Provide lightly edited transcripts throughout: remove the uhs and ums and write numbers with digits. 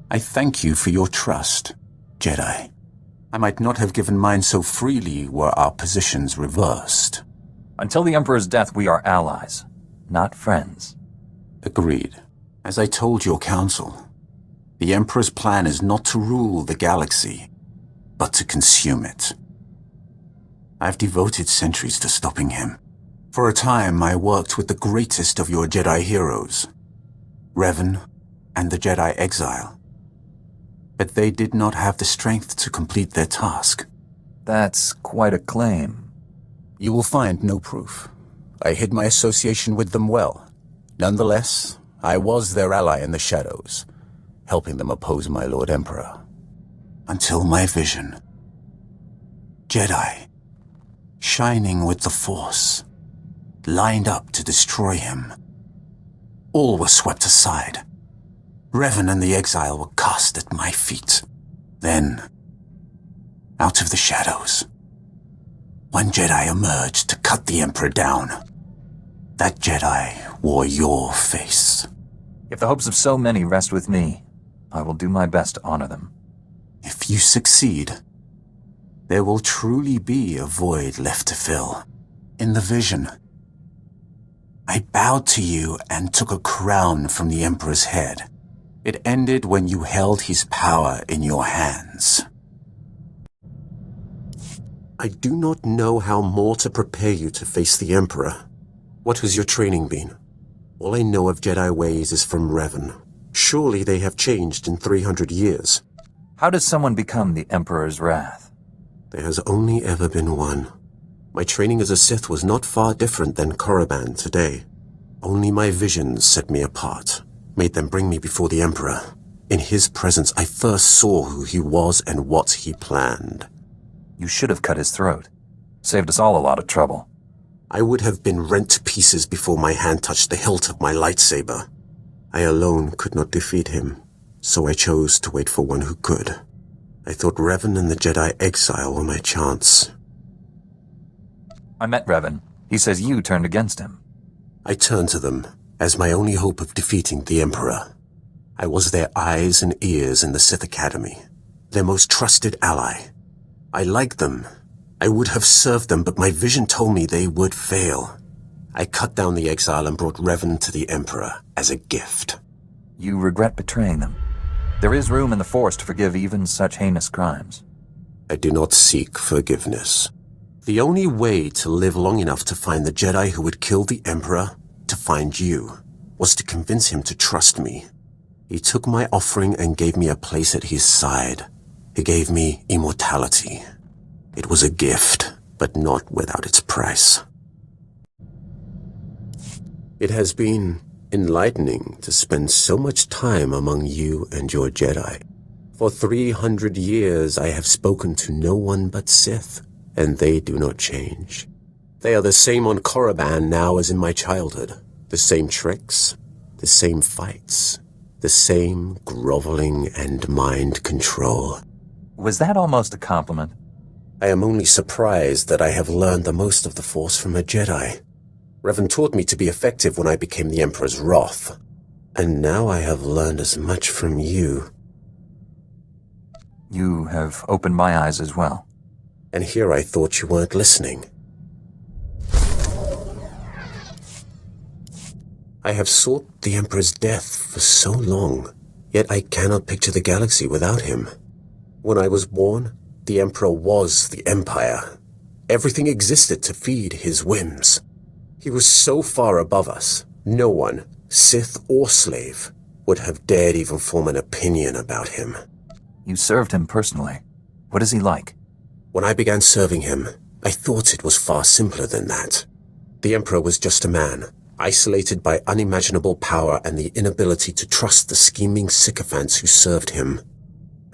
I thank you for your trust, Jedi. I might not have given mine so freely were our positions reversed. Until the Emperor's death, we are allies, not friends. Agreed. As I told your council, the Emperor's plan is not to rule the galaxy, but to consume it. I've devoted centuries to stopping him. For a time, I worked with the greatest of your Jedi heroes, Revan and the Jedi Exile. But they did not have the strength to complete their task. That's quite a claim. You will find no proof. I hid my association with them well. Nonetheless, I was their ally in the shadows, helping them oppose my Lord Emperor. Until my vision. Jedi, shining with the Force, lined up to destroy him. All was swept aside. Revan and the Exile were cast at my feet. Then, out of the shadows, one Jedi emerged to cut the Emperor down. That Jedi wore your face. If the hopes of so many rest with me, I will do my best to honor them. If you succeed, there will truly be a void left to fill. In the vision, I bowed to you and took a crown from the Emperor's head. It ended when you held his power in your hands. I do not know how more to prepare you to face the Emperor. What has your training been? All I know of Jedi ways is from Revan. Surely they have changed in 300 years. How does someone become the Emperor's wrath? There has only ever been one. My training as a Sith was not far different than Korriban today. Only my visions set me apart, made them bring me before the Emperor. In his presence, I first saw who he was and what he planned. You should have cut his throat. Saved us all a lot of trouble. I would have been rent to pieces before my hand touched the hilt of my lightsaber. I alone could not defeat him, so I chose to wait for one who could. I thought Revan and the Jedi Exile were my chance. I met Revan. He says you turned against him. I turned to them as my only hope of defeating the Emperor. I was their eyes and ears in the Sith Academy, their most trusted ally. I liked them. I would have served them, but my vision told me they would fail. I cut down the Exile and brought Revan to the Emperor as a gift. You regret betraying them. There is room in the Force to forgive even such heinous crimes. I do not seek forgiveness. The only way to live long enough to find the Jedi who would kill the Emperor, to find you, was to convince him to trust me. He took my offering and gave me a place at his side. He gave me immortality. It was a gift, but not without its price. It has been enlightening to spend so much time among you and your Jedi. For 300 years I have spoken to no one but Sith, and they do not change. They are the same on Korriban now as in my childhood. The same tricks, the same fights, the same groveling and mind control. Was that almost a compliment? I am only surprised that I have learned the most of the Force from a Jedi. Revan taught me to be effective when I became the Emperor's wrath. And now I have learned as much from you. You have opened my eyes as well. And here I thought you weren't listening. I have sought the Emperor's death for so long, yet I cannot picture the galaxy without him. When I was born, the Emperor was the Empire. Everything existed to feed his whims. He was so far above us, no one, Sith or slave, would have dared even form an opinion about him. You served him personally. What is he like? When I began serving him, I thought it was far simpler than that. The Emperor was just a man, isolated by unimaginable power and the inability to trust the scheming sycophants who served him.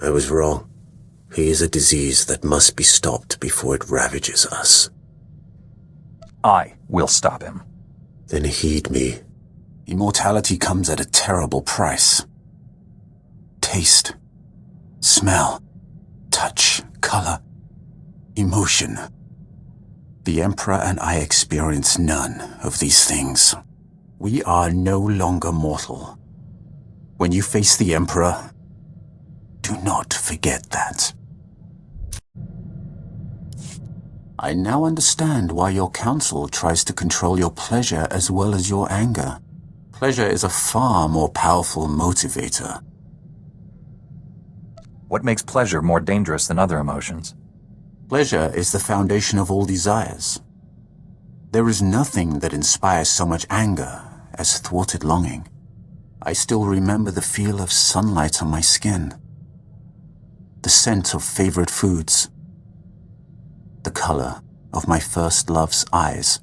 I was wrong. He is a disease that must be stopped before it ravages us. I will stop him. Then heed me. Immortality comes at a terrible price. Taste, smell, touch, color, emotion. The Emperor and I experience none of these things. We are no longer mortal. When you face the Emperor, do not forget that. I now understand why your council tries to control your pleasure as well as your anger. Pleasure is a far more powerful motivator. What makes pleasure more dangerous than other emotions? Pleasure is the foundation of all desires. There is nothing that inspires so much anger as thwarted longing. I still remember the feel of sunlight on my skin, the scent of favorite foods, the color of my first love's eyes.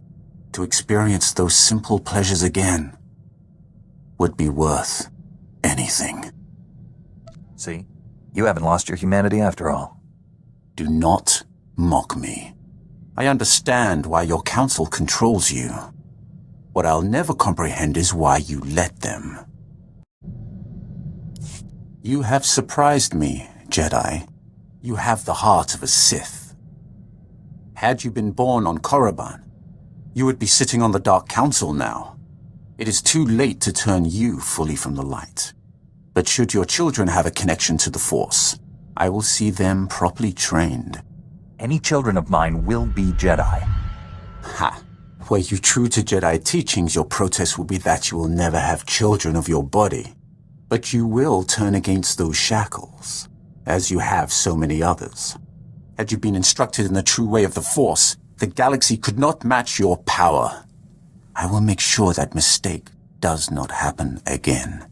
To experience those simple pleasures again would be worth anything. See, you haven't lost your humanity after all. Do not mock me. I understand why your council controls you. What I'll never comprehend is why you let them. You have surprised me, Jedi. You have the heart of a Sith. Had you been born on Korriban, you would be sitting on the Dark Council now. It is too late to turn you fully from the light. But should your children have a connection to the Force, I will see them properly trained. Any children of mine will be Jedi. Ha! Were you true to Jedi teachings, your protest will be that you will never have children of your body. But you will turn against those shackles, as you have so many others. Had you been instructed in the true way of the Force, the galaxy could not match your power. I will make sure that mistake does not happen again.